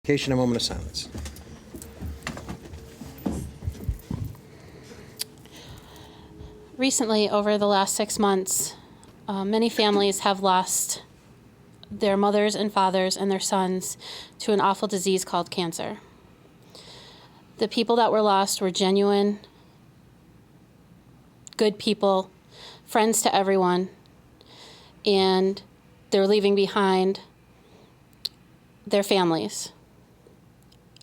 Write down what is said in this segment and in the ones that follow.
Education, a moment of silence. Recently, over the last 6 months, many families have lost their mothers and fathers and their sons to an awful disease called cancer. The people that were lost were genuine, good people, friends to everyone, and they're leaving behind their families.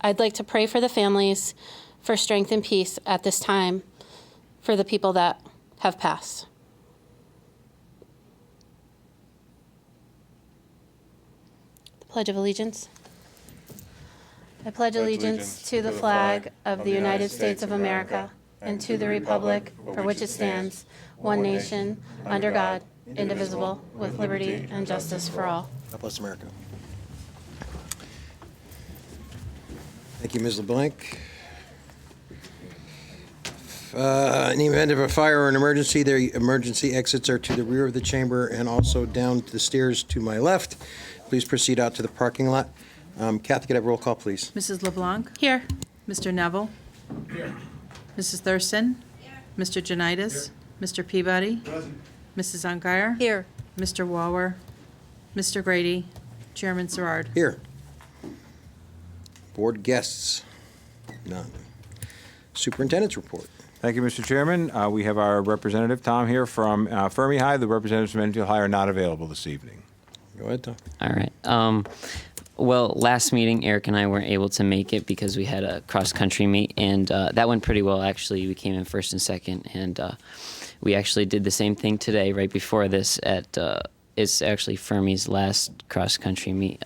I'd like to pray for the families for strength and peace at this time for the people that have passed. The Pledge of Allegiance. I pledge allegiance to the flag of the United States of America and to the republic for which it stands, one nation, under God, indivisible, with liberty and justice for all. God bless America. Thank you, Ms. LeBlanc. In the event of a fire or an emergency, the emergency exits are to the rear of the chamber and also down the stairs to my left. Please proceed out to the parking lot. Kathy, could I have roll call, please? Mrs. LeBlanc? Here. Mr. Neville? Here. Mrs. Thurston? Here. Mr. Janitis? Here. Mr. Peabody? Present. Mrs. Ungary? Here. Mr. Walwer? Mr. Grady? Chairman Serrard? Here. Board guests? None. Superintendent's report. Thank you, Mr. Chairman. We have our representative, Tom, here from Fermi High. The representatives from Enfield High are not available this evening. Go ahead, Tom. All right. Well, last meeting, Eric and I weren't able to make it because we had a cross-country meet, and that went pretty well, actually. We came in first and second, and we actually did the same thing today, right before this, at it's actually Fermi's last cross-country meet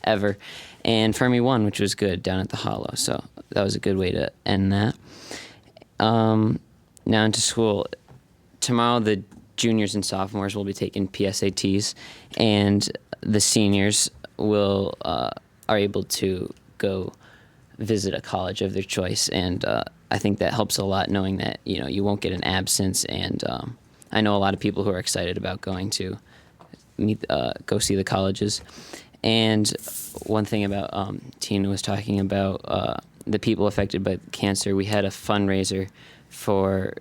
ever. And Fermi won, which was good, down at the Hollow, so that was a good way to end that. Now into school. Tomorrow, the juniors and sophomores will be taking PSATs, and the seniors will are able to go visit a college of their choice, and I think that helps a lot, knowing that you won't get an absence. And I know a lot of people who are excited about going to go see the colleges. And one thing about Tina was talking about the people affected by cancer. We had a fundraiser for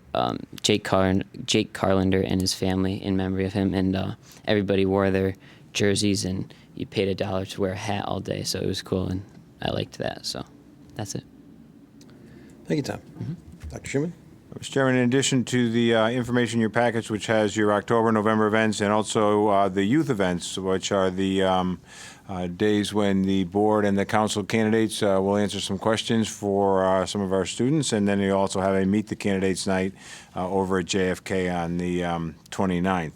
Jake Carlander and his family in memory of him, and everybody wore their jerseys, and you paid $1 to wear a hat all day, so it was cool, and I liked that. So that's it. Thank you, Tom. Dr. Schumann? Mr. Chairman, in addition to the information in your package, which has your October, November events, and also the youth events, which are the days when the board and the council candidates will answer some questions for some of our students, and then you also have a Meet the Candidates night over at JFK on the 29th.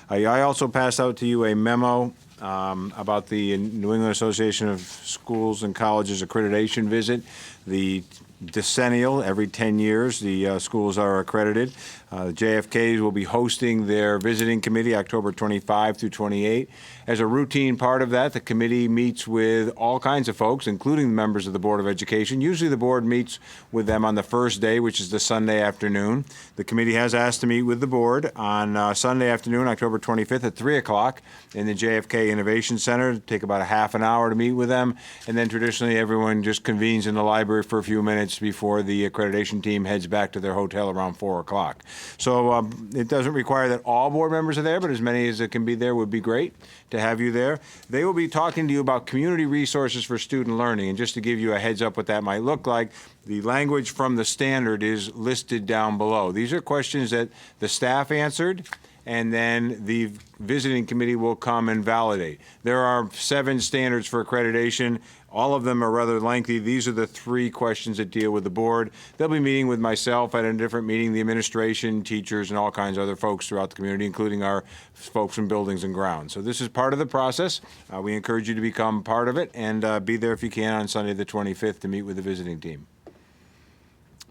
I also passed out to you a memo about the New England Association of Schools and Colleges accreditation visit. The decennial, every 10 years, the schools are accredited. The JFKs will be hosting their visiting committee October 25 through 28. As a routine part of that, the committee meets with all kinds of folks, including the members of the Board of Education. Usually the board meets with them on the first day, which is the Sunday afternoon. The committee has asked to meet with the board on Sunday afternoon, October 25th at 3 o'clock in the JFK Innovation Center. It'll take about a half an hour to meet with them, and then traditionally everyone just convenes in the library for a few minutes before the accreditation team heads back to their hotel around 4 o'clock. So it doesn't require that all board members are there, but as many as it can be there would be great to have you there. They will be talking to you about community resources for student learning, and just to give you a heads up what that might look like, the language from the standard is listed down below. These are questions that the staff answered, and then the visiting committee will come and validate. There are 7 standards for accreditation. All of them are rather lengthy. These are the 3 questions that deal with the board. They'll be meeting with myself at a different meeting, the administration, teachers, and all kinds of other folks throughout the community, including our folks from buildings and grounds. So this is part of the process. We encourage you to become part of it and be there if you can on Sunday the 25th to meet with the visiting team. And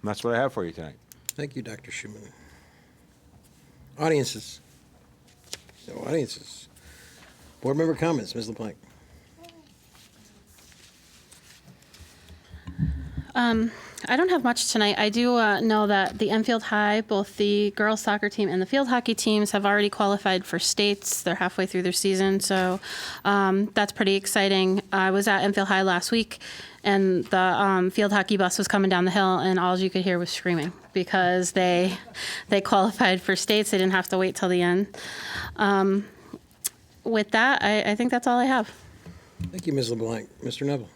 that's what I have for you tonight. Thank you, Dr. Schumann. Audiences? No audiences. Board member comments, Ms. LeBlanc. I don't have much tonight. I do know that the Enfield High, both the girls soccer team and the field hockey teams have already qualified for states. They're halfway through their season, so that's pretty exciting. I was at Enfield High last week, and the field hockey bus was coming down the hill, and all you could hear was screaming because they qualified for states. They didn't have to wait till the end. With that, I think that's all I have. Thank you, Ms. LeBlanc. Mr. Neville.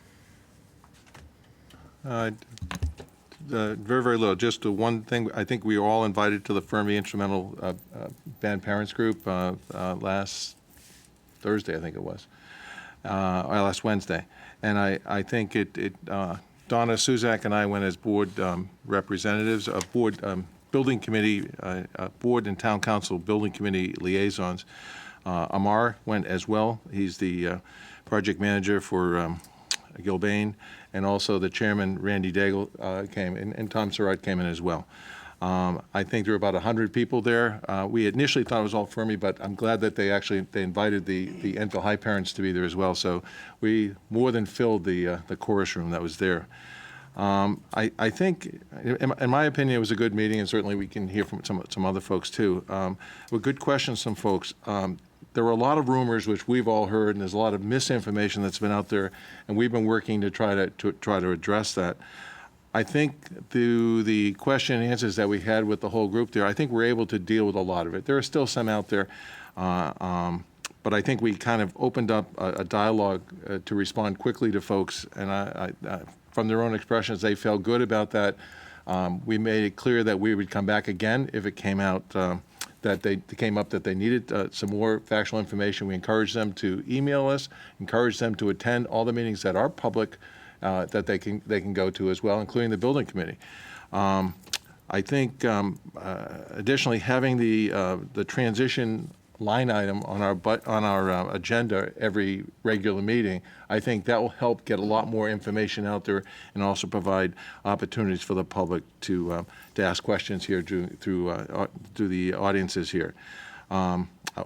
Very, very little. Just one thing. I think we were all invited to the Fermi Instrumental Band Parents Group last Thursday, I think it was, or last Wednesday. And I think Donna Suzak and I went as board representatives, board building committee, board and town council building committee liaisons. Amar went as well. He's the project manager for Gilbane, and also the chairman, Randy Daigle, came, and Tom Surratt came in as well. I think there were about 100 people there. We initially thought it was all Fermi, but I'm glad that they invited the Enfield High parents to be there as well. So we more than filled the chorus room that was there. I think, in my opinion, it was a good meeting, and certainly we can hear from some other folks too. Were good questions, some folks. There were a lot of rumors, which we've all heard, and there's a lot of misinformation that's been out there, and we've been working to try to address that. I think through the question and answers that we had with the whole group there, I think we're able to deal with a lot of it. There are still some out there, but I think we kind of opened up a dialogue to respond quickly to folks, and I from their own expressions, they felt good about that. We made it clear that we would come back again if it came out that they came up that they needed some more factual information. We encouraged them to email us, encouraged them to attend all the meetings that are public that they can go to as well, including the building committee. I think additionally having the transition line item on our agenda every regular meeting, I think that will help get a lot more information out there and also provide opportunities for the public to ask questions here through the audiences here.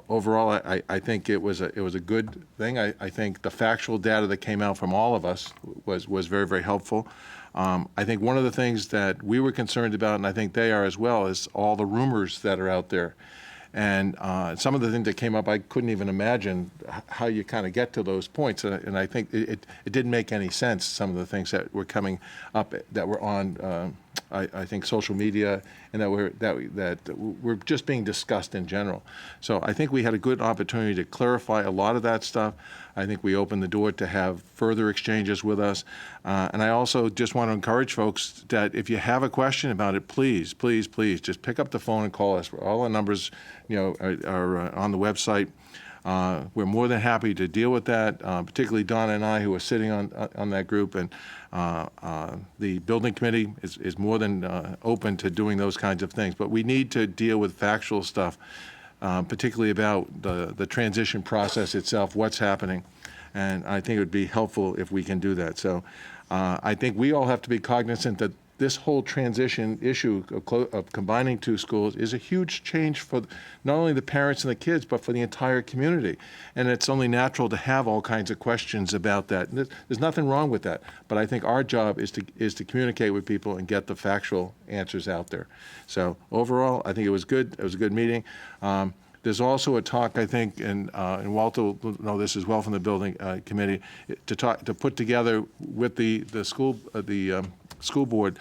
Overall, I think it was a good thing. I think the factual data that came out from all of us was very, very helpful. I think one of the things that we were concerned about, and I think they are as well, is all the rumors that are out there. And some of the things that came up, I couldn't even imagine how you kind of get to those points. And I think it didn't make any sense, some of the things that were coming up that were on, I think, social media, and that were just being discussed in general. So I think we had a good opportunity to clarify a lot of that stuff. I think we opened the door to have further exchanges with us. And I also just want to encourage folks that if you have a question about it, please, please, please, just pick up the phone and call us. All our numbers, are on the website. We're more than happy to deal with that, particularly Donna and I, who are sitting on that group, and the building committee is more than open to doing those kinds of things. But we need to deal with factual stuff, particularly about the transition process itself, what's happening, and I think it would be helpful if we can do that. So I think we all have to be cognizant that this whole transition issue of combining two schools is a huge change for not only the parents and the kids, but for the entire community. And it's only natural to have all kinds of questions about that. And there's nothing wrong with that. But I think our job is to communicate with people and get the factual answers out there. So overall, I think it was good. It was a good meeting. There's also a talk, I think, and Walter will know this as well from the building committee, to put together with the school board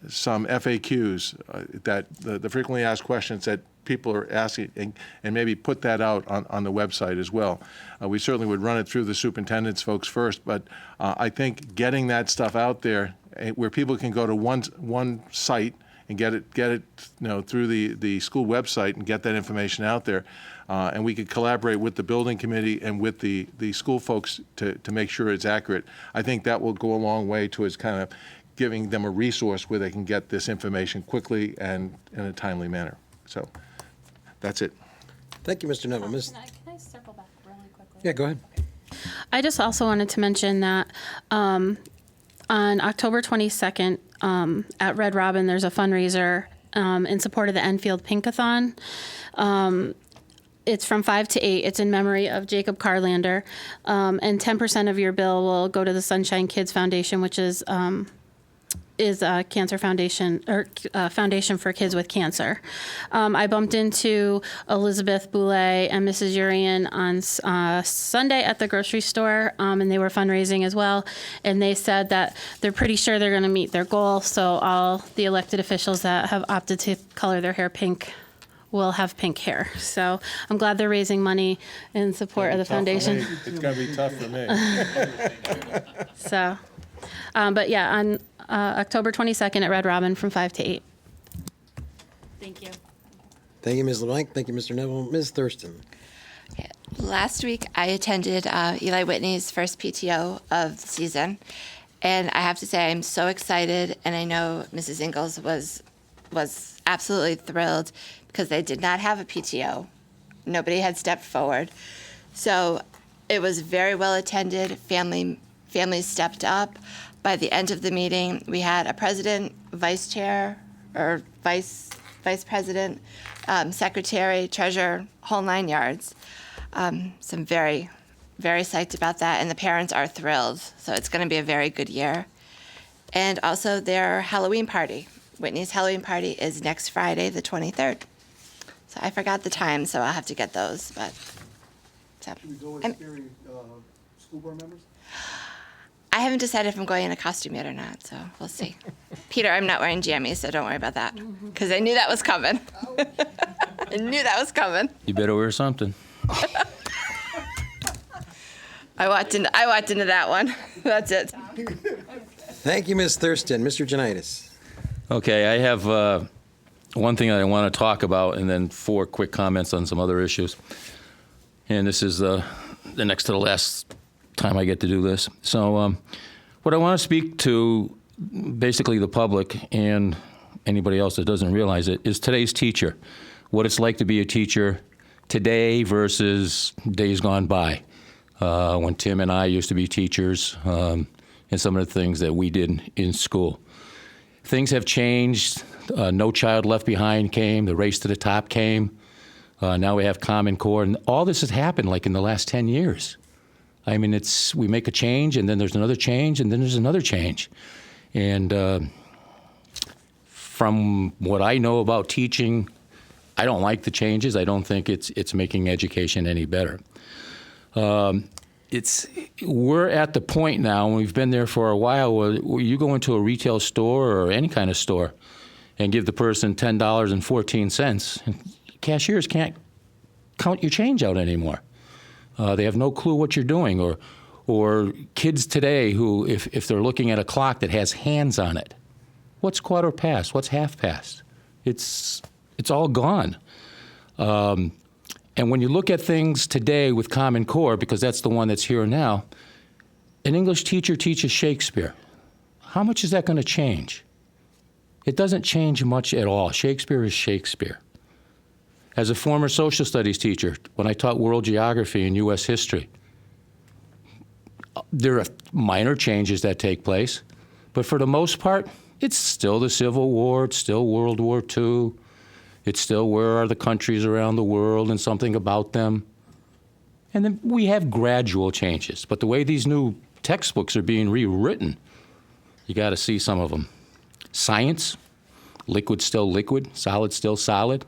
some FAQs that the frequently asked questions that people are asking, and maybe put that out on the website as well. We certainly would run it through the superintendent's folks first, but I think getting that stuff out there where people can go to one site and get it through the school website and get that information out there. And we could collaborate with the building committee and with the school folks to make sure it's accurate. I think that will go a long way towards kind of giving them a resource where they can get this information quickly and in a timely manner. So that's it. Thank you, Mr. Neville. Can I circle back really quickly? Yeah, go ahead. I just also wanted to mention that on October 22nd at Red Robin, there's a fundraiser in support of the Enfield Pinkathon. It's from 5 to 8. It's in memory of Jacob Carlander. And 10% of your bill will go to the Sunshine Kids Foundation, which is is a cancer foundation or foundation for kids with cancer. I bumped into Elizabeth Boulay and Mrs. Urian on Sunday at the grocery store, and they were fundraising as well. And they said that they're pretty sure they're going to meet their goal. So all the elected officials that have opted to color their hair pink will have pink hair. So I'm glad they're raising money in support of the foundation. It's going to be tough for me. So, but yeah, on October 22nd at Red Robin from 5 to 8. Thank you. Thank you, Ms. LeBlanc. Thank you, Mr. Neville. Ms. Thurston. Last week, I attended Eli Whitney's first PTO of the season, and I have to say I'm so excited, and I know Mrs. Ingalls was absolutely thrilled because they did not have a PTO. Nobody had stepped forward. So it was very well attended. Families stepped up. By the end of the meeting, we had a president, vice chair, or vice president, secretary, treasurer, whole 9 yards. So I'm very, very psyched about that, and the parents are thrilled. So it's going to be a very good year. And also their Halloween party. Whitney's Halloween party is next Friday, the 23rd. So I forgot the time, so I'll have to get those. But so, Should we go with scary school board members? I haven't decided if I'm going in a costume yet or not, so we'll see. Peter, I'm not wearing jammies, so don't worry about that, because I knew that was coming. I knew that was coming. You better wear something. I walked into that one. That's it. Thank you, Ms. Thurston. Mr. Janitis. Okay, I have one thing that I want to talk about, and then 4 quick comments on some other issues. And this is the next to the last time I get to do this. So what I want to speak to basically the public and anybody else that doesn't realize it is today's teacher, what it's like to be a teacher today versus days gone by, when Tim and I used to be teachers, and some of the things that we did in school. Things have changed. No Child Left Behind came. The Race to the Top came. Now we have Common Core. And all this has happened like in the last 10 years. I mean, we make a change, and then there's another change, and then there's another change. And from what I know about teaching, I don't like the changes. I don't think it's making education any better. We're at the point now, and we've been there for a while, where you go into a retail store or any kind of store and give the person $10.14. Cashiers can't count your change out anymore. They have no clue what you're doing. Or kids today who, if they're looking at a clock that has hands on it, what's quarter past? What's half past? It's all gone. And when you look at things today with Common Core, because that's the one that's here now, an English teacher teaches Shakespeare. How much is that going to change? It doesn't change much at all. Shakespeare is Shakespeare. As a former social studies teacher, when I taught world geography and U.S. history, there are minor changes that take place, but for the most part, it's still the Civil War, it's still World War II, it's still where are the countries around the world and something about them. And then we have gradual changes, but the way these new textbooks are being rewritten, you got to see some of them. Science, liquid still liquid, solid still solid.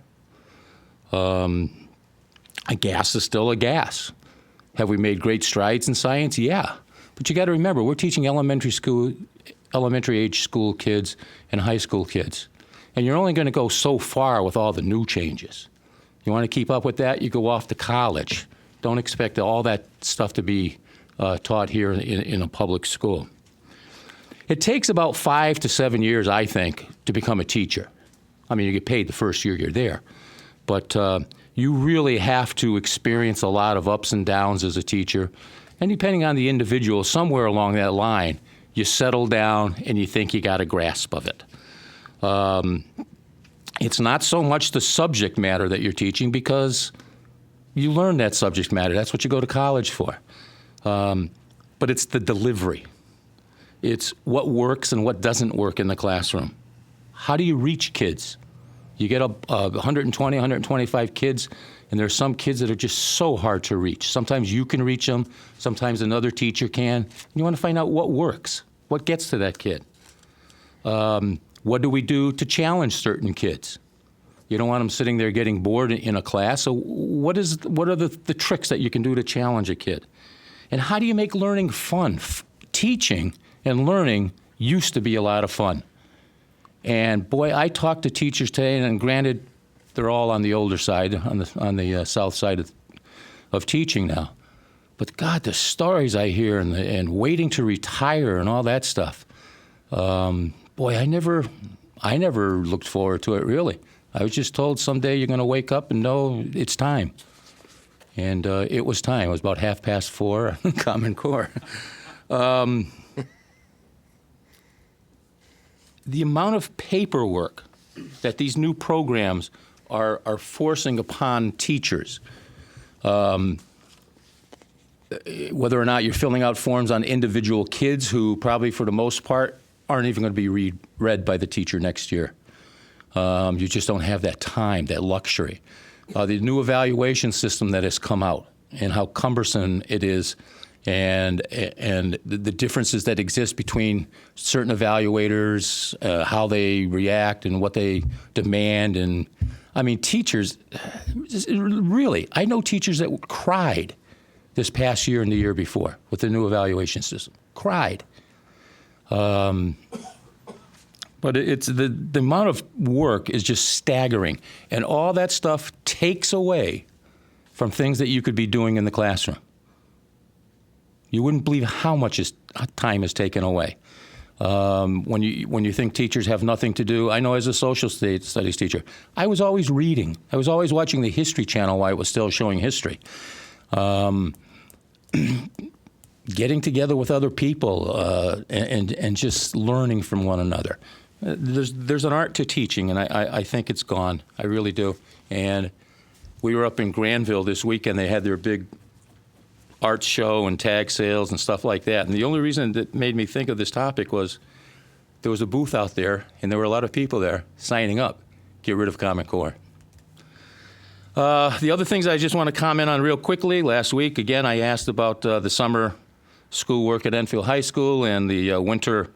A gas is still a gas. Have we made great strides in science? Yeah. But you got to remember, we're teaching elementary age school kids and high school kids. And you're only going to go so far with all the new changes. You want to keep up with that, you go off to college. Don't expect all that stuff to be taught here in a public school. It takes about 5 to 7 years, I think, to become a teacher. I mean, you get paid the first year you're there. But you really have to experience a lot of ups and downs as a teacher. And depending on the individual, somewhere along that line, you settle down and you think you got a grasp of it. It's not so much the subject matter that you're teaching because you learn that subject matter. That's what you go to college for. But it's the delivery. It's what works and what doesn't work in the classroom. How do you reach kids? You get 120, 125 kids, and there are some kids that are just so hard to reach. Sometimes you can reach them. Sometimes another teacher can. And you want to find out what works, what gets to that kid. What do we do to challenge certain kids? You don't want them sitting there getting bored in a class. So what are the tricks that you can do to challenge a kid? And how do you make learning fun? Teaching and learning used to be a lot of fun. And boy, I talked to teachers today, and granted, they're all on the older side, on the south side of teaching now. But God, the stories I hear and waiting to retire and all that stuff. Boy, I never looked forward to it, really. I was just told someday you're going to wake up and know it's time. And it was time. It was about 4:30 on Common Core. The amount of paperwork that these new programs are forcing upon teachers, whether or not you're filling out forms on individual kids who probably for the most part aren't even going to be read by the teacher next year. You just don't have that time, that luxury. The new evaluation system that has come out and how cumbersome it is, and the differences that exist between certain evaluators, how they react and what they demand. And I mean, teachers, really, I know teachers that cried this past year and the year before with the new evaluation system. Cried. But it's the amount of work is just staggering. And all that stuff takes away from things that you could be doing in the classroom. You wouldn't believe how much time is taken away. When you think teachers have nothing to do, I know as a social studies teacher, I was always reading. I was always watching the History Channel while it was still showing history. Getting together with other people and just learning from one another. There's an art to teaching, and I think it's gone. I really do. And we were up in Granville this weekend. They had their big art show and tag sales and stuff like that. And the only reason that made me think of this topic was there was a booth out there, and there were a lot of people there signing up. Get rid of Common Core. The other things I just want to comment on real quickly. Last week, again, I asked about the summer schoolwork at Enfield High School and the winter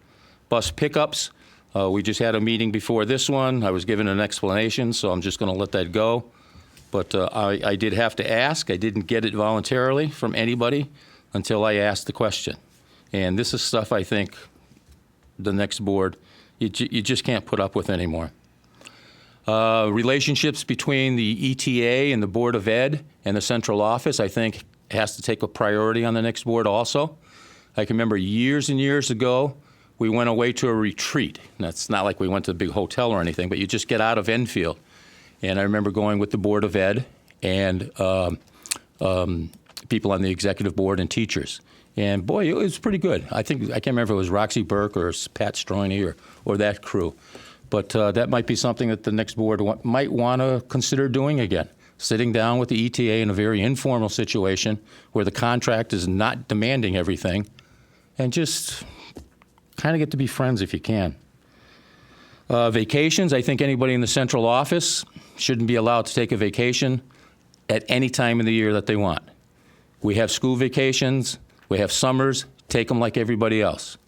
bus pickups. We just had a meeting before this one. I was given an explanation, so I'm just going to let that go. But I did have to ask. I didn't get it voluntarily from anybody until I asked the question. And this is stuff I think the next board, you just can't put up with anymore. Relationships between the ETA and the Board of Ed and the central office, I think, has to take a priority on the next board also. I can remember years and years ago, we went away to a retreat. And it's not like we went to a big hotel or anything, but you just get out of Enfield. And I remember going with the Board of Ed and people on the executive board and teachers. And boy, it was pretty good. I can't remember if it was Roxy Burke or Pat Stroiney or that crew. But that might be something that the next board might want to consider doing again. Sitting down with the ETA in a very informal situation where the contract is not demanding everything, and just kind of get to be friends if you can. Vacations, I think anybody in the central office shouldn't be allowed to take a vacation at any time of the year that they want. We have school vacations, we have summers, take them like everybody else.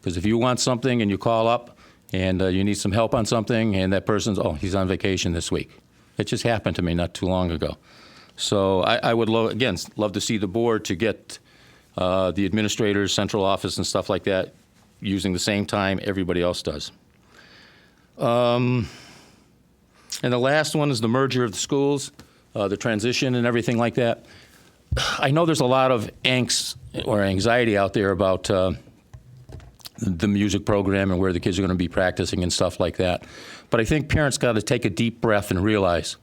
Because if you want something and you call up and you need some help on something and that person's, he's on vacation this week. It just happened to me not too long ago. So I would, love to see the board to get the administrators, central office and stuff like that using the same time everybody else does. And the last one is the merger of the schools, the transition and everything like that. I know there's a lot of angst or anxiety out there about the music program and where the kids are going to be practicing and stuff like that. But I think parents got to take a deep breath and realize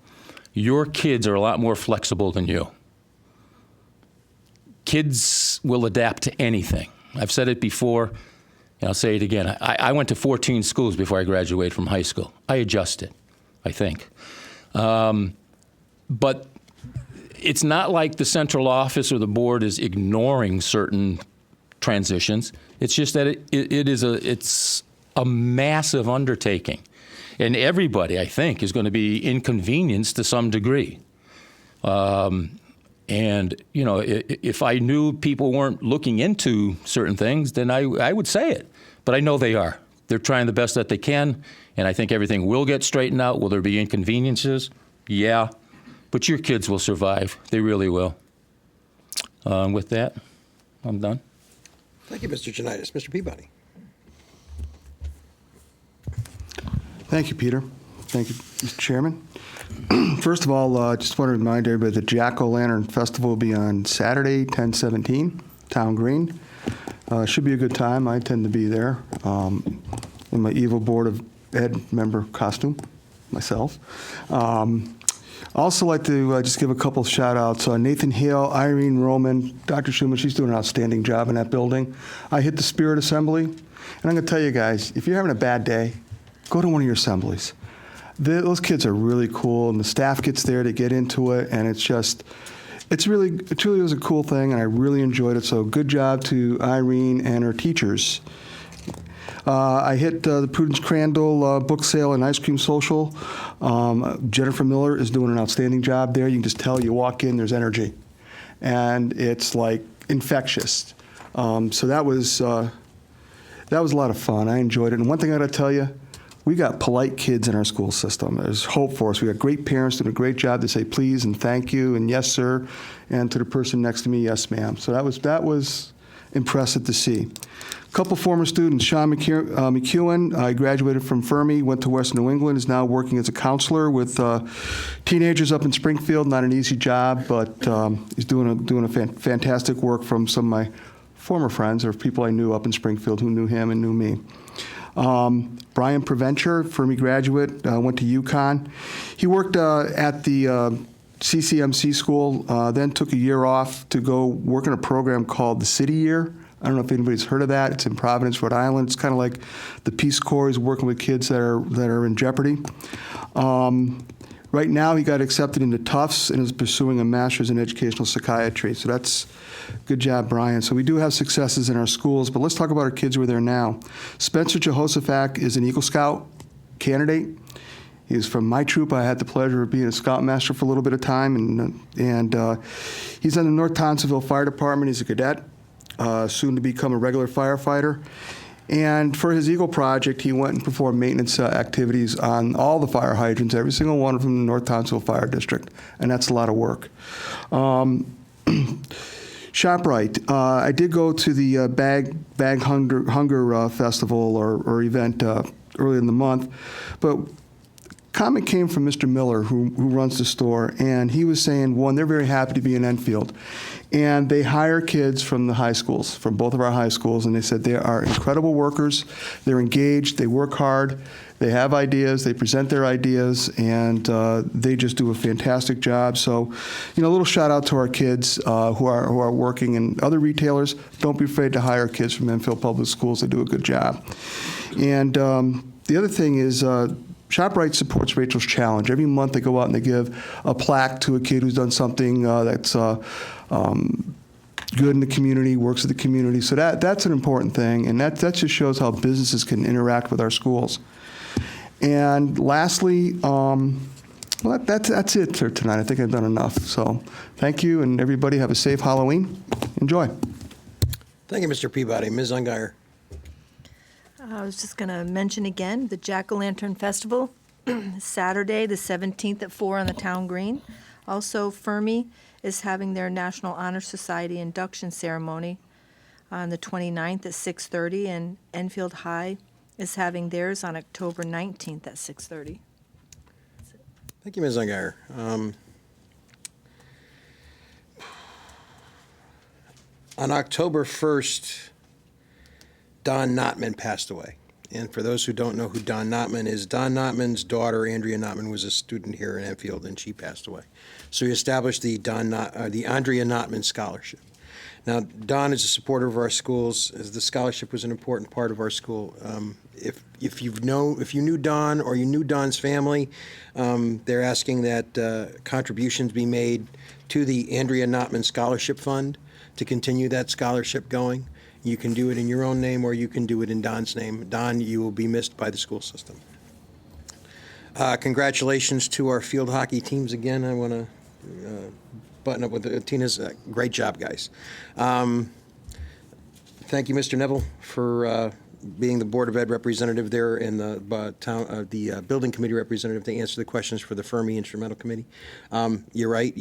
your kids are a lot more flexible than you. Kids will adapt to anything. I've said it before, and I'll say it again. I went to 14 schools before I graduated from high school. I adjusted, I think. But it's not like the central office or the board is ignoring certain transitions. It's just that it's a massive undertaking. And everybody, I think, is going to be inconvenienced to some degree. And, if I knew people weren't looking into certain things, then I would say it. But I know they are. they're trying the best that they can, and I think everything will get straightened out. Will there be inconveniences? Yeah, but your kids will survive. They really will. With that, I'm done. Thank you, Mr. Janitis. Mr. Peabody. Thank you, Peter. Thank you, Mr. Chairman. First of all, I just want to remind everybody the Jack-O-Lantern Festival will be on Saturday, 10/17, Town Green. Should be a good time. I intend to be there in my evil Board of Ed member costume, myself. Also like to just give a couple of shout-outs. Nathan Hale, Irene Roman, Dr. Schumann, she's doing an outstanding job in that building. I hit the Spirit Assembly, and I'm going to tell you guys, if you're having a bad day, go to one of your assemblies. Those kids are really cool, and the staff gets there to get into it, and it truly was a cool thing, and I really enjoyed it. So good job to Irene and her teachers. I hit the Prudence Crandall book sale and ice cream social. Jennifer Miller is doing an outstanding job there. You can just tell you walk in, there's energy, and it's like infectious. So that was a lot of fun. I enjoyed it. And one thing I got to tell you, we got polite kids in our school system. There's hope for us. We got great parents doing a great job to say please and thank you and yes, sir, and to the person next to me, yes, ma'am. So that was impressive to see. A couple former students, Sean McEwen, graduated from Fermi, went to Western New England, is now working as a counselor with teenagers up in Springfield. Not an easy job, but he's doing a fantastic work from some of my former friends or people I knew up in Springfield who knew him and knew me. Brian Preventure, Fermi graduate, went to UConn. He worked at the CCMC school, then took a year off to go work in a program called the City Year. I don't know if anybody's heard of that. It's in Providence, Rhode Island. It's kind of like the Peace Corps. He's working with kids that are in jeopardy. Right now, he got accepted into Tufts and is pursuing a master's in educational psychiatry. So that's good job, Brian. So we do have successes in our schools, but let's talk about our kids who are there now. Spencer Jehoshaphat is an Eagle Scout candidate. He's from my troop. I had the pleasure of being a Scoutmaster for a little bit of time, and he's in the North Townsendville Fire Department. He's a cadet, soon to become a regular firefighter. And for his Eagle project, he went and performed maintenance activities on all the fire hydrants, every single one from the North Townsendville Fire District, and that's a lot of work. ShopRite. I did go to the Bag Hunger Festival or event early in the month, but comment came from Mr. Miller, who runs the store, and he was saying, one, they're very happy to be in Enfield. And they hire kids from the high schools, from both of our high schools, and they said they are incredible workers. They're engaged. They work hard. They have ideas. They present their ideas, and they just do a fantastic job. So, a little shout out to our kids who are working, and other retailers. Don't be afraid to hire kids from Enfield Public Schools. They do a good job. And the other thing is, ShopRite supports Rachel's Challenge. Every month they go out and they give a plaque to a kid who's done something that's good in the community, works with the community. So that's an important thing, and that just shows how businesses can interact with our schools. And lastly, that's it for tonight. I think I've done enough. So thank you, and everybody have a safe Halloween. Enjoy. Thank you, Mr. Peabody. Ms. Ungeier. I was just going to mention again the Jack-O-Lantern Festival, Saturday the 17th at 4 on the Town Green. Also, Fermi is having their National Honor Society induction ceremony on the 29th at 6:30, and Enfield High is having theirs on October 19th at 6:30. Thank you, Ms. Ungeier. On October 1st, Don Notman passed away. And for those who don't know who Don Notman is, Don Notman's daughter, Andrea Notman, was a student here in Enfield, and she passed away. So he established the Andrea Notman Scholarship. Now, Don is a supporter of our schools, as the scholarship was an important part of our school. If you knew Don or you knew Don's family, they're asking that contributions be made to the Andrea Notman Scholarship Fund to continue that scholarship going. You can do it in your own name, or you can do it in Don's name. Don, you will be missed by the school system. Congratulations to our field hockey teams again. I want to button up with Tina's great job, guys. Thank you, Mr. Neville, for being the Board of Ed representative there and the building committee representative to answer the questions for the Fermi Instrumental Committee. You're right,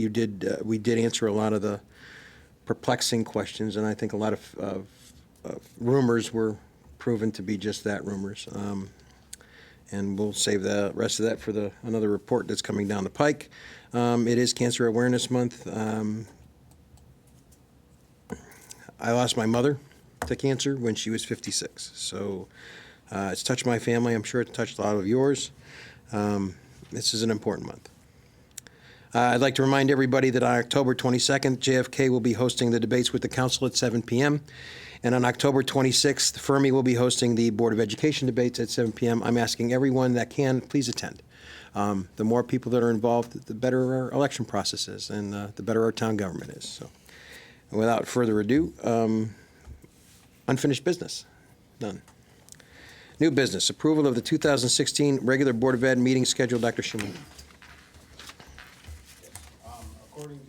we did answer a lot of the perplexing questions, and I think a lot of rumors were proven to be just that, rumors. And we'll save the rest of that for another report that's coming down the pike. It is Cancer Awareness Month. I lost my mother to cancer when she was 56. So it's touched my family. I'm sure it's touched a lot of yours. This is an important month. I'd like to remind everybody that on October 22nd, JFK will be hosting the debates with the council at 7 p.m. And on October 26th, Fermi will be hosting the Board of Education debates at 7 p.m. I'm asking everyone that can, please attend. The more people that are involved, the better our election process is, and the better our town government is. So, without further ado, unfinished business? None. New business, approval of the 2016 regular Board of Ed meeting schedule. Dr. Schumann.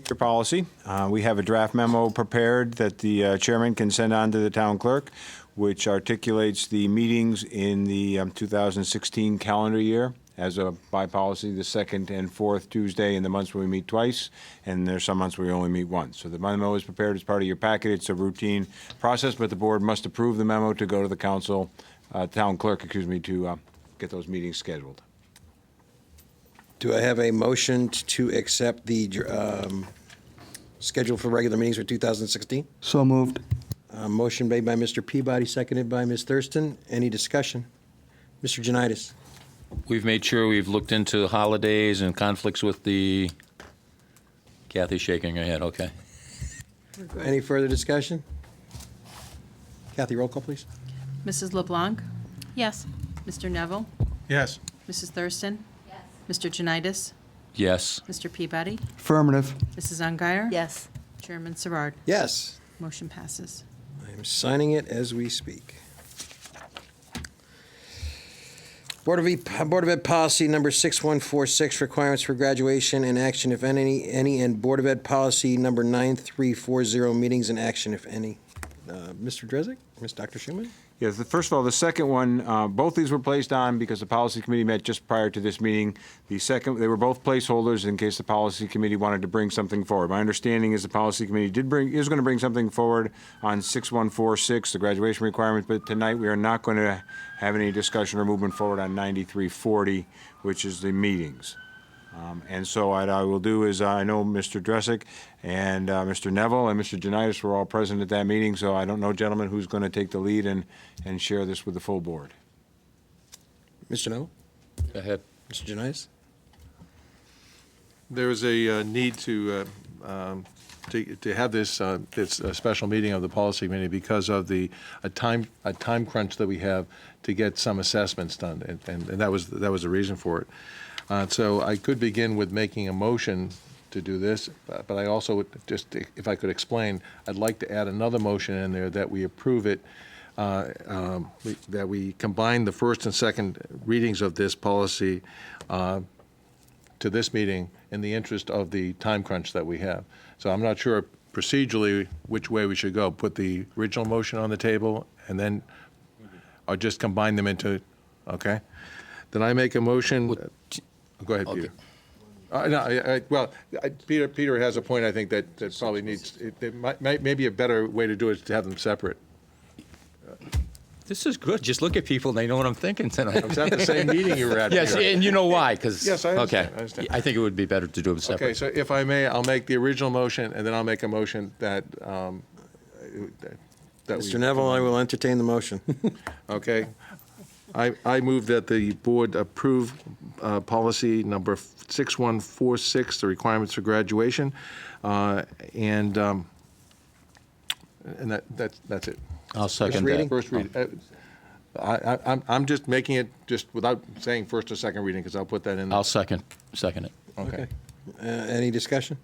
Your policy. We have a draft memo prepared that the chairman can send on to the town clerk, which articulates the meetings in the 2016 calendar year as a by policy, the second and fourth Tuesday in the months where we meet twice, and there's some months where we only meet once. So the memo is prepared as part of your packet. It's a routine process, but the board must approve the memo to go to the council, town clerk, to get those meetings scheduled. Do I have a motion to accept the schedule for regular meetings for 2016? So moved. Motion made by Mr. Peabody, seconded by Ms. Thurston. Any discussion? Mr. Janitis. We've made sure we've looked into holidays and conflicts with the... Kathy's shaking her head, okay. Any further discussion? Kathy, roll call, please. Mrs. LeBlanc? Yes. Mr. Neville? Yes. Mrs. Thurston? Yes. Mr. Janitis? Yes. Mr. Peabody? Affirmative. Mrs. Ungary? Yes. Chairman Sarard? Yes. Motion passes. I'm signing it as we speak. Board of Ed policy number 6146, requirements for graduation and action, if any, and Board of Ed policy number 9340, meetings and action, if any. Mr. Drezek, Ms. Dr. Schumann? Yes, first of all, the second one, both these were placed on because the policy committee met just prior to this meeting. The second, they were both placeholders in case the policy committee wanted to bring something forward. My understanding is the policy committee is going to bring something forward on 6146, the graduation requirement, but tonight we are not going to have any discussion or movement forward on 9340, which is the meetings. And so what I will do is, I know Mr. Dresick and Mr. Neville and Mr. Janitis were all present at that meeting, so I don't know, gentlemen, who's going to take the lead and share this with the full board. Mr. Neville? Go ahead. Mr. Janitis? There is a need to have this special meeting of the policy committee because of a time crunch that we have to get some assessments done, and that was the reason for it. So I could begin with making a motion to do this, but I also would just, if I could explain, I'd like to add another motion in there that we approve it, that we combine the first and second readings of this policy to this meeting in the interest of the time crunch that we have. So I'm not sure procedurally which way we should go. Put the original motion on the table and then, or just combine them into, okay? Then I make a motion. Go ahead, Peter. Peter has a point, I think, that probably needs, maybe a better way to do it is to have them separate. This is good. Just look at people, they know what I'm thinking tonight. I was at the same meeting you were at. Yes, Peter. and you know why, because... Yes, I understand. Okay. I understand. I think it would be better to do them separate. Okay, so if I may, I'll make the original motion, and then I'll make a motion that Mr. Neville, I will entertain the motion. Okay. I move that the board approve policy number 6146, the requirements for graduation, and that's it. I'll second reading? that. First reading. I'm just making it just without saying first or second reading, because I'll put that in there. I'll second it. Okay. Any discussion?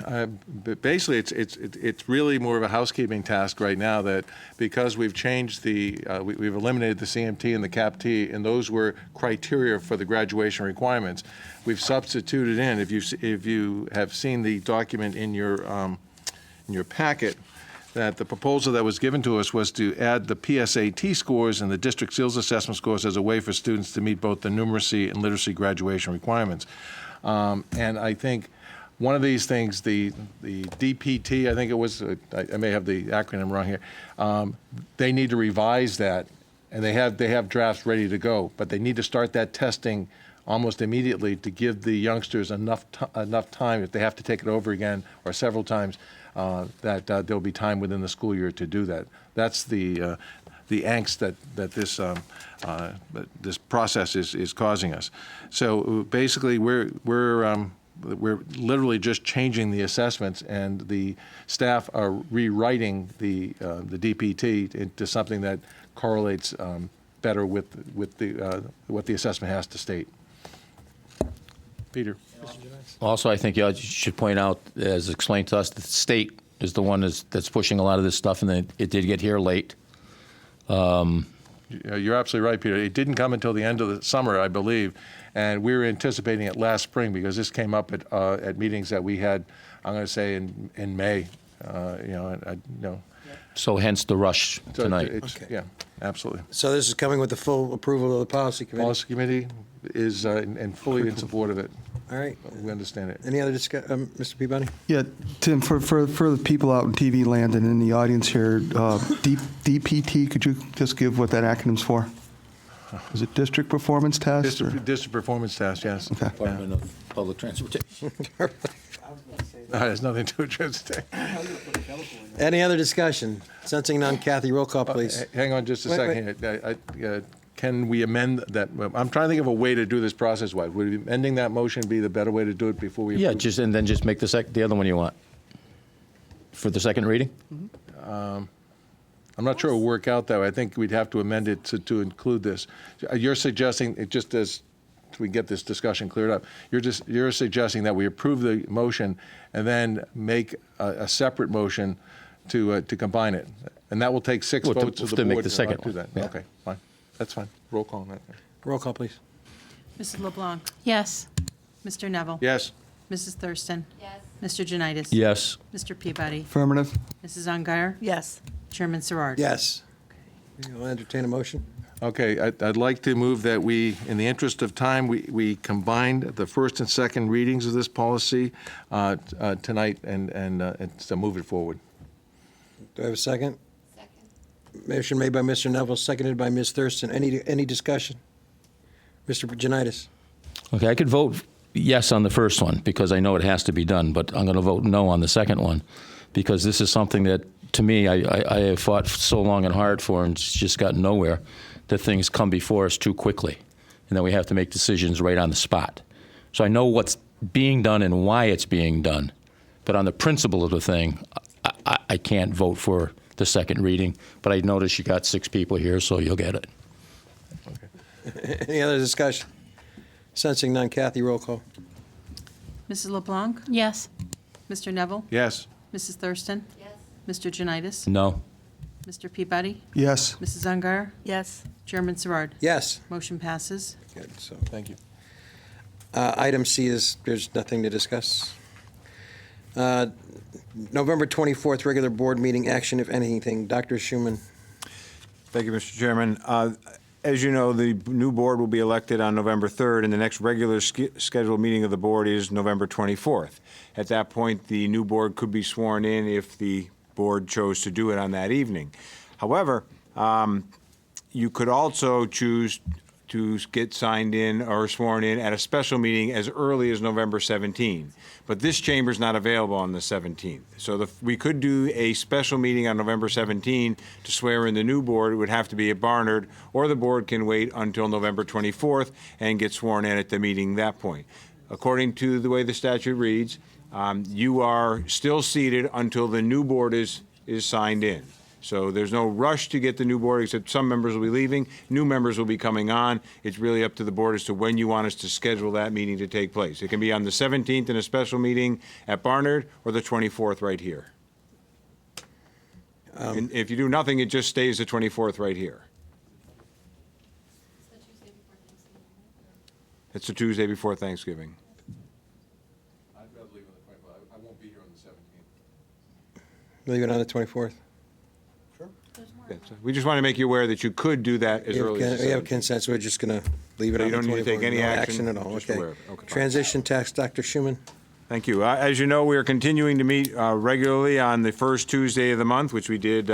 But basically, it's really more of a housekeeping task right now, that because we've changed we've eliminated the CMT and the CAPT, and those were criteria for the graduation requirements. We've substituted in, if you have seen the document in your packet, that the proposal that was given to us was to add the PSAT scores and the district skills assessment scores as a way for students to meet both the numeracy and literacy graduation requirements. And I think one of these things, the DPT, I think it was, I may have the acronym wrong here, they need to revise that, and they have drafts ready to go, but they need to start that testing almost immediately to give the youngsters enough time, if they have to take it over again or several times, that there'll be time within the school year to do that. That's the angst that this process is causing us. So basically, we're literally just changing the assessments, and the staff are rewriting the DPT into something that correlates better with what the assessment has to state. Peter. Also, I think you should point out, as explained to us, that the state is the one that's pushing a lot of this stuff, and it did get here late. You're absolutely right, Peter. It didn't come until the end of the summer, I believe, and we were anticipating it last spring because this came up at meetings that we had, I'm going to say, in May. So hence the rush So tonight. Okay. Yeah, absolutely. So this is coming with the full approval of the policy committee? Policy Committee is and fully in support of it. All right. We understand it. Any other discussion, Mr. Peabody? Yeah, Tim, for the people out in TV land and in the audience here, DPT, could you just give what that acronym's for? Is it District Performance Test? or- District Performance Test, yes. Okay. Department of Public Transportation. That has nothing to do with transportation. Any other discussion? Sensing none, Kathy, roll call, please. Hang on just a Wait, second here. Can we amend that? I'm trying to think of a way to do this process-wise. Would amending that motion be the better way to do it before we Yeah, approve? and then just make the other one you want. For the second reading? I'm not sure it'll work out that way. I think we'd have to amend it to include this. You're suggesting, it just as we get this discussion cleared up, you're suggesting that we approve the motion and then make a separate motion to combine it. And that will take six Well, votes of the to make board the to second not do one, that. yeah. Okay, fine. That's fine. Roll call on that. Roll call, please. Mrs. LeBlanc, Yes. Mr. Neville. Yes. Mrs. Thurston. Yes. Mr. Janitis. Yes. Mr. Peabody. Affirmative. Mrs. Ungary. Yes. Chairman Serard. Yes. I'll entertain a motion. Okay, I'd like to move that we, in the interest of time, we combine the first and second readings of this policy tonight and so move it forward. Do I have a second? Second. Motion made by Mr. Neville, seconded by Ms. Thurston. Any discussion? Mr. Janitis? Okay, I could vote yes on the first one because I know it has to be done, but I'm going to vote no on the second one because this is something that, to me, I have fought so long and hard for and it's just gotten nowhere, that things come before us too quickly and then we have to make decisions right on the spot. So I know what's being done and why it's being done, but on the principle of the thing, I can't vote for the second reading, but I notice you got 6 people here, so you'll get it. Any other discussion? Sensing none, Kathy, roll call. Mrs. LeBlanc, Yes. Mr. Neville. Yes. Mrs. Thurston. Yes. Mr. Janitis. No. Mr. Peabody. Yes. Mrs. Ungary. Yes. Chairman Serard. Yes. Motion passes. Good, so. Thank you. Item C is, there's nothing to discuss. November 24th, regular board meeting action, if anything. Dr. Schuman. Thank you, Mr. Chairman. As you know, the new board will be elected on November 3rd, and the next regular scheduled meeting of the board is November 24th. At that point, the new board could be sworn in if the board chose to do it on that evening. However, you could also choose to get signed in or sworn in at a special meeting as early as November 17. But this chamber is not available on the 17th. So we could do a special meeting on November 17 to swear in the new board. It would have to be at Barnard, or the board can wait until November 24th and get sworn in at the meeting that point. According to the way the statute reads, you are still seated until the new board is signed in. So there's no rush to get the new board, except some members will be leaving, new members will be coming on. It's really up to the board as to when you want us to schedule that meeting to take place. It can be on the 17th in a special meeting at Barnard, or the 24th right here. And if you do nothing, it just stays the 24th right here. It's the Tuesday before Thanksgiving. I'd rather leave on the 24th. I won't be here on the 17th. Leave it on the 24th. We just want to make you aware that you could do that as early as the We have 17th. consent, so we're just going to leave it So on you the 24th. don't need to take any No action, at all, just okay. aware of it. Okay, fine. Transition tax, Dr. Schuman. Thank you. As you know, we are continuing to meet regularly on the first Tuesday of the month, which we did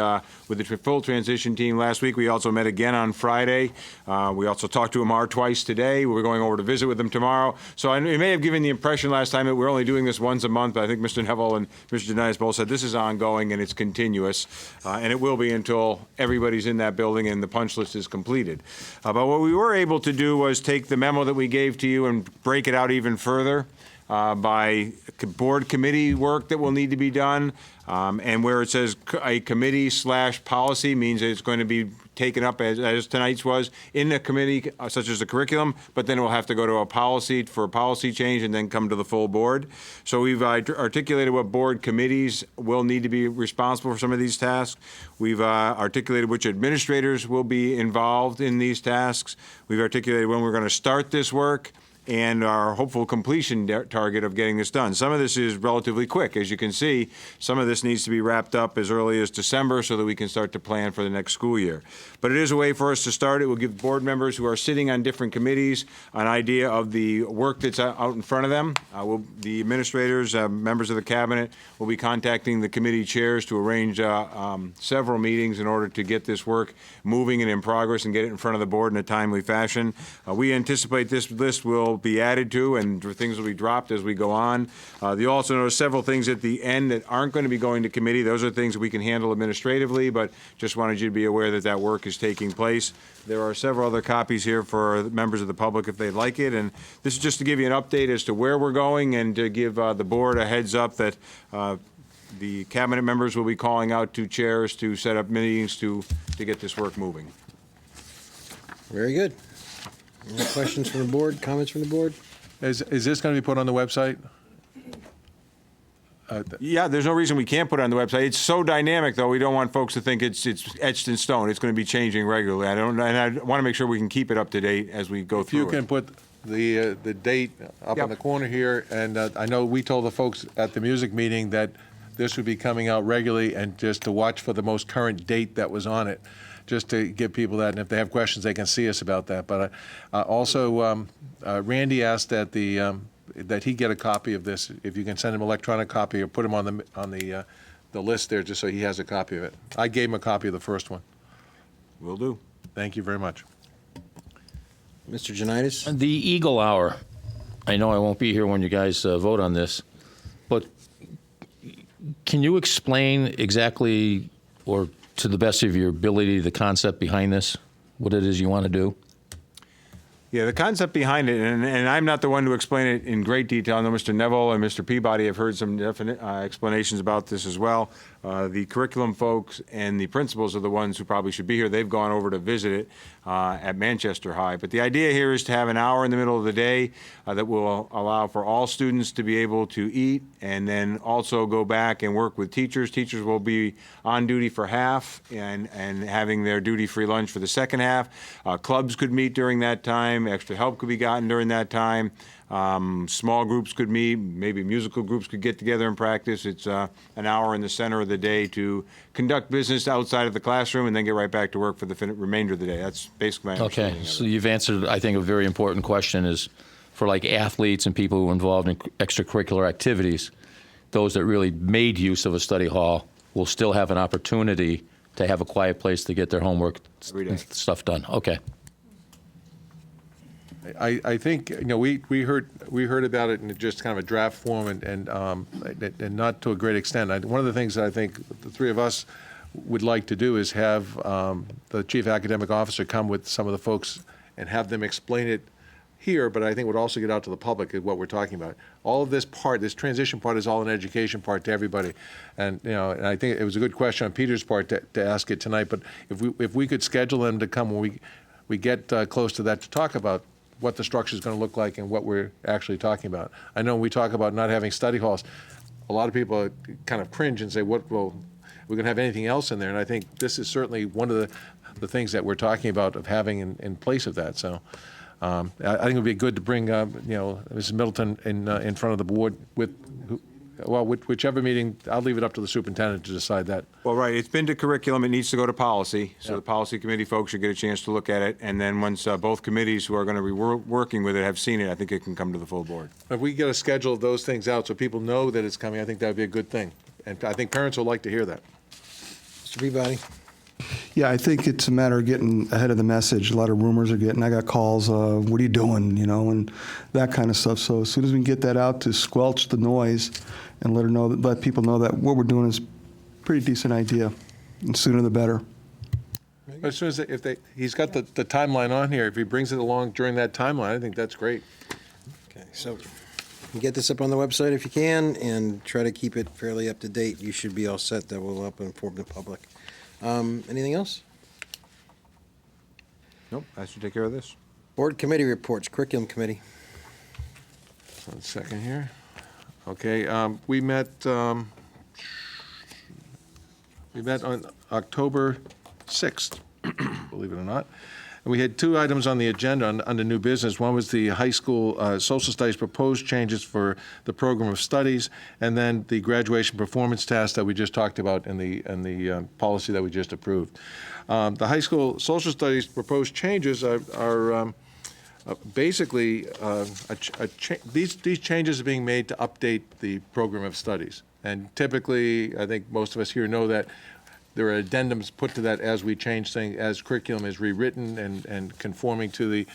with the full transition team last week. We also met again on Friday. We also talked to Amar twice today. We're going over to visit with them tomorrow. So it may have given the impression last time that we're only doing this once a month, but I think Mr. Neville and Mr. Janice both said this is ongoing and it's continuous, and it will be until everybody's in that building and the punch list is completed. But what we were able to do was take the memo that we gave to you and break it out even further. By board committee work that will need to be done, and where it says a committee/policy means that it's going to be taken up as tonight's was in a committee such as the curriculum, but then it will have to go to a policy for a policy change and then come to the full board. So we've articulated what board committees will need to be responsible for some of these tasks. We've articulated which administrators will be involved in these tasks. We've articulated when we're going to start this work and our hopeful completion target of getting this done. Some of this is relatively quick. As you can see, some of this needs to be wrapped up as early as December so that we can start to plan for the next school year. But it is a way for us to start. It will give board members who are sitting on different committees an idea of the work that's out in front of them. The administrators, members of the cabinet, will be contacting the committee chairs to arrange several meetings in order to get this work moving and in progress and get it in front of the board in a timely fashion. We anticipate this list will be added to and things will be dropped as we go on. You also notice several things at the end that aren't going to be going to committee. Those are things that we can handle administratively, but just wanted you to be aware that that work is taking place. There are several other copies here for members of the public if they'd like it, and this is just to give you an update as to where we're going and to give the board a heads up that the cabinet members will be calling out to chairs to set up meetings to get this work moving. Very good. Any questions from the board, comments from the board? Is this going to be put on the website? Yeah, there's no reason we can't put it on the website. It's so dynamic, though, we don't want folks to think it's etched in stone. It's going to be changing regularly. And I want to make sure we can keep it up to date as we go through it. You can put the date up Yep. on the corner here, and I know we told the folks at the music meeting that this would be coming out regularly, and just to watch for the most current date that was on it, just to give people that, and if they have questions, they can see us about that. But also, Randy asked that that he get a copy of this. If you can send him an electronic copy or put him on the list there, just so he has a copy of it. I gave him a copy of the first one. Will do. Thank you very much. Mr. Janitis? The Eagle Hour. I know I won't be here when you guys vote on this, but can you explain exactly, or to the best of your ability, the concept behind this, what it is you want to do? Yeah, the concept behind it, and I'm not the one to explain it in great detail. I know Mr. Neville and Mr. Peabody have heard some definite explanations about this as well. The curriculum folks and the principals are the ones who probably should be here. They've gone over to visit it at Manchester High. But the idea here is to have an hour in the middle of the day that will allow for all students to be able to eat and then also go back and work with teachers. Teachers will be on duty for half and having their duty-free lunch for the second half. Clubs could meet during that time. Extra help could be gotten during that time. Small groups could meet, maybe musical groups could get together and practice. It's an hour in the center of the day to conduct business outside of the classroom and then get right back to work for the remainder of the day. That's basically my understanding. Okay, so you've answered, I think, a very important question is for like athletes and people who are involved in extracurricular activities, those that really made use of a study hall will still have an opportunity to have a quiet place to get their homework and stuff done. Okay. I think, we heard about it in just kind of a draft form and not to a great extent. One of the things that I think the three of us would like to do is have the chief academic officer come with some of the folks and have them explain it here, but I think would also get out to the public is what we're talking about. All of this transition part is all an education part to everybody. And, and I think it was a good question on Peter's part to ask it tonight, but if we could schedule them to come when we get close to that to talk about what the structure is going to look like and what we're actually talking about. I know when we talk about not having study halls, a lot of people kind of cringe and say, we're going to have anything else in there? And I think this is certainly one of the things that we're talking about of having in place of that. So I think it would be good to bring, Mrs. Middleton in front of the board with well, whichever meeting, I'll leave it up to the superintendent to decide that. Well, right, it's been to curriculum, it needs to go to policy, so the policy committee folks should get a chance to look at it, and then once both committees who are going to be working with it have seen it, I think it can come to the full board. If we get a schedule of those things out so people know that it's coming, I think that would be a good thing. And I think parents will like to hear that. Mr. Peabody? Yeah, I think it's a matter of getting ahead of the message. A lot of rumors are getting, I got calls, what are you doing, and that kind of stuff. So as soon as we can get that out to squelch the noise and let people know that what we're doing is a pretty decent idea, and sooner the better. As soon as, he's got the timeline on here, if he brings it along during that timeline, I think that's great. Okay, so you get this up on the website if you can, and try to keep it fairly up to date. You should be all set. That will help inform the public. Anything else? Nope, that should take care of this. Board committee reports, curriculum committee. 1 second here. Okay, we met on October 6th, believe it or not. And we had 2 items on the agenda under new business. One was the high school social studies proposed changes for the program of studies, and then the graduation performance task that we just talked about in the policy that we just approved. The high school social studies proposed changes are basically these changes are being made to update the program of studies. And typically, I think most of us here know that there are addendums put to that as we change things, as curriculum is rewritten and conforming to the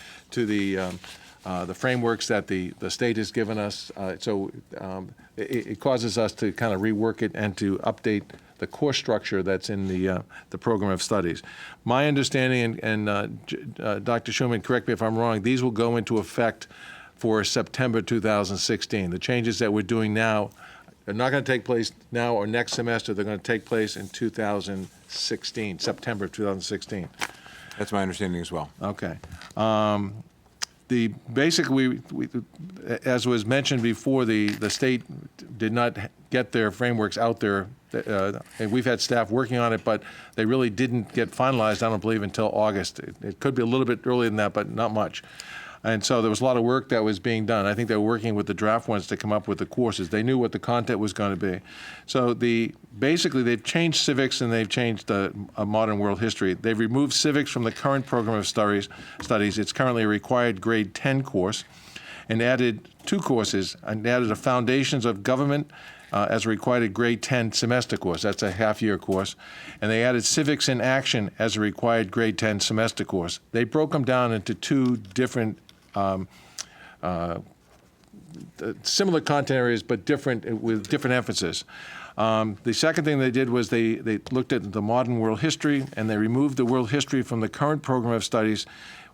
frameworks that the state has given us. It causes us to kind of rework it and to update the course structure that's in the program of studies. My understanding, and Dr. Schuman, correct me if I'm wrong, these will go into effect for September 2016. The changes that we're doing now are not going to take place now or next semester. They're going to take place in 2016, September of 2016. That's my understanding as well. Okay. Basically, as was mentioned before, the state did not get their frameworks out there, and we've had staff working on it, but they really didn't get finalized, I don't believe, until August. It could be a little bit earlier than that, but not much. And so there was a lot of work that was being done. I think they were working with the draft ones to come up with the courses. They knew what the content was going to be. So basically they've changed civics and they've changed modern world history. They've removed civics from the current program of studies. It's currently a required grade 10 course, and added 2 courses, and added a Foundations of Government as a required grade 10 semester course. That's a half-year course. And they added Civics in Action as a required grade 10 semester course. They broke them down into 2 different similar content areas, but different with different emphasis. The second thing they did was they looked at the modern world history, and they removed the world history from the current program of studies,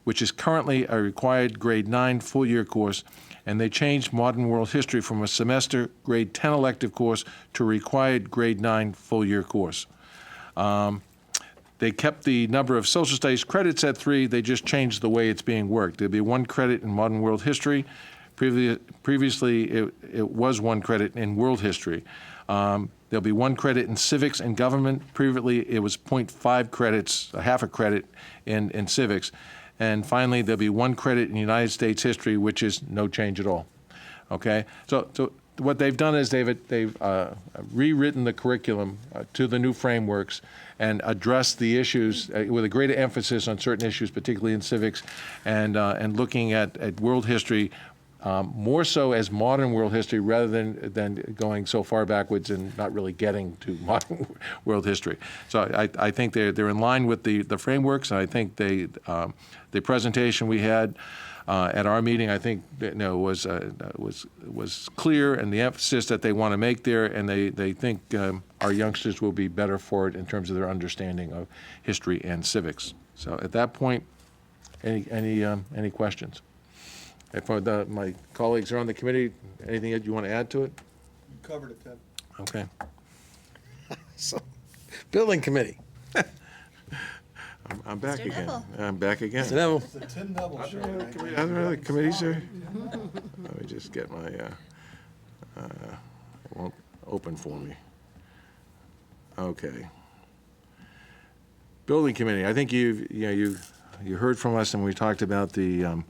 which is currently a required grade 9 full-year course, and they changed modern world history from a semester grade 10 elective course to a required grade 9 full-year course. They kept the number of social studies credits at 3. They just changed the way it's being worked. There'll be 1 credit in modern world history. Previously, it was 1 credit in world history. There'll be 1 credit in civics and government. Previously, it was 0.5 credits, a half a credit in civics. And finally, there'll be 1 credit in United States history, which is no change at all. Okay? So what they've done is they've rewritten the curriculum to the new frameworks and addressed the issues with a greater emphasis on certain issues, particularly in civics, and looking at world history more so as modern world history rather than going so far backwards and not really getting to modern world history. So I think they're in line with the frameworks, and I think the presentation we had at our meeting, I think, was clear, and the emphasis that they want to make there, and they think our youngsters will be better for it in terms of their understanding of history and civics. So at that point, any questions? If my colleagues are on the committee, anything that you want to add to it? You covered it, Ted. Okay. So, building committee. I'm back Mr. again. Neville. I'm back again. Mr. Neville. It's the Tim Neville show. I don't know the committees are. Let me just get my. It won't open for me. Okay. Building committee. I think you heard from us, and we talked about the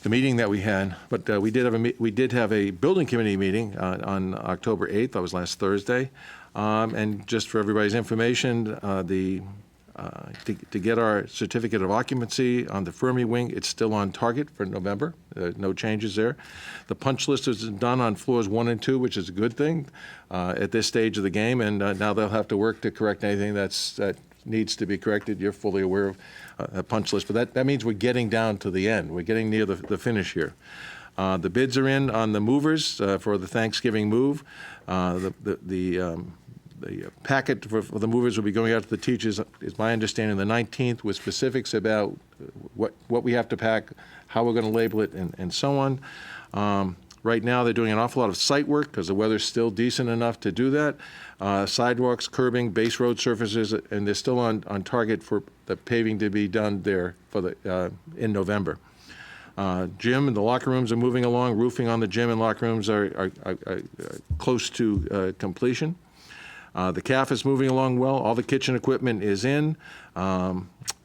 the meeting that we had, but we did have a building committee meeting on October 8th. That was last Thursday. And just for everybody's information, to get our certificate of occupancy on the Fermi wing, it's still on target for November. No changes there. The punch list is done on floors 1 and 2, which is a good thing at this stage of the game. And now they'll have to work to correct anything that needs to be corrected. You're fully aware of a punch list, but that means we're getting down to the end. We're getting near the finish here. The bids are in on the movers for the Thanksgiving move. The packet for the movers will be going out to the teachers, is my understanding, the 19th, with specifics about what we have to pack, how we're going to label it, and so on. Right now, they're doing an awful lot of site work because the weather's still decent enough to do that. Sidewalks, curbing, base road surfaces, and they're still on target for the paving to be done there for in November. Gym and the locker rooms are moving along. Roofing on the gym and locker rooms are close to completion. The CAF is moving along well. All the kitchen equipment is in.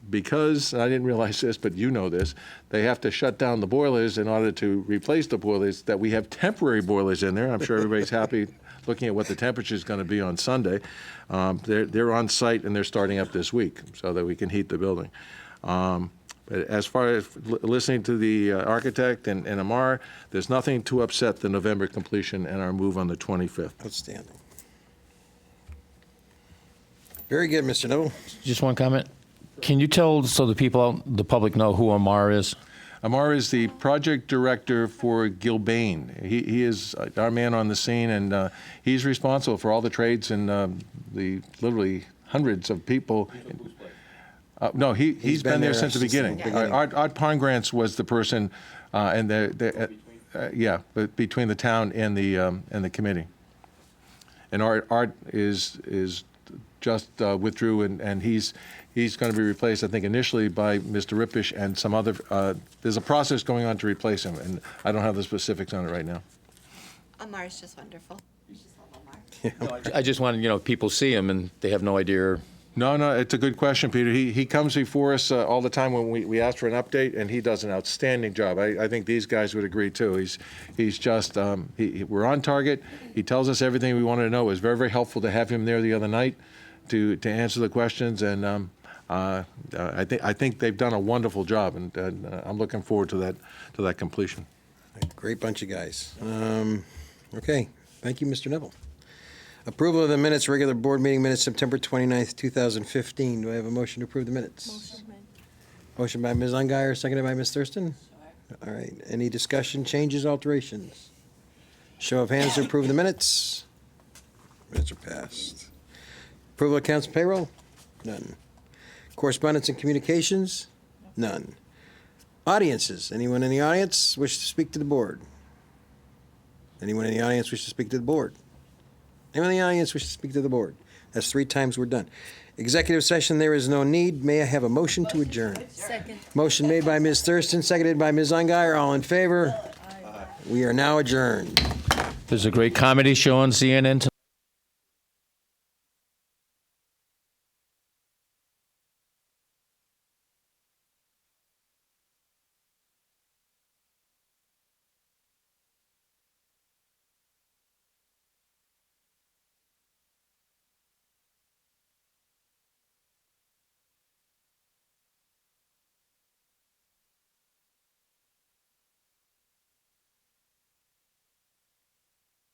Because, I didn't realize this, but you know this, they have to shut down the boilers in order to replace the boilers, that we have temporary boilers in there. I'm sure everybody's happy looking at what the temperature is going to be on Sunday. They're on site and they're starting up this week so that we can heat the building. But as far as listening to the architect and Amar, there's nothing to upset the November completion and our move on the 25th. Outstanding. Very good, Mr. Neville. Just one comment. Can you tell, so the public know who Amar is? Amar is the project director for Gilbane. He is our man on the scene, and he's responsible for all the trades and the literally hundreds of people. No, he's been there since the beginning. Art Pongrantz was the person, and between the town and the committee. And Art is just withdrew, and he's going to be replaced, I think, initially by Mr. Rippish and some other. There's a process going on to replace him, and I don't have the specifics on it right now. Amar's just wonderful. You just love Amar. I just wanted, people see him and they have no idea. No, it's a good question, Peter. He comes before us all the time when we ask for an update, and he does an outstanding job. I think these guys would agree, too. He's just, we're on target. He tells us everything we wanted to know. It was very, very helpful to have him there the other night to answer the questions, and I think they've done a wonderful job, and I'm looking forward to that completion. Great bunch of guys. Okay, thank you, Mr. Neville. Approval of the minutes, regular board meeting minutes, September 29th, 2015. Do I have a motion to approve the minutes? Motion by Ms. Ungary, seconded by Ms. Thurston. All right, any discussion, changes, alterations? Show of hands to approve the minutes. Minutes are passed. Approval of accounts and payroll? None. Correspondence and communications? None. Audiences? Anyone in the audience wish to speak to the board? Anyone in the audience wish to speak to the board? Anyone in the audience wish to speak to the board? That's 3 times we're done. Executive session, there is no need. May I have a motion to adjourn? Second. Motion made by Ms. Thurston, seconded by Ms. Ungary. All in favor? We are now adjourned. There's a great comedy show on CNN tonight.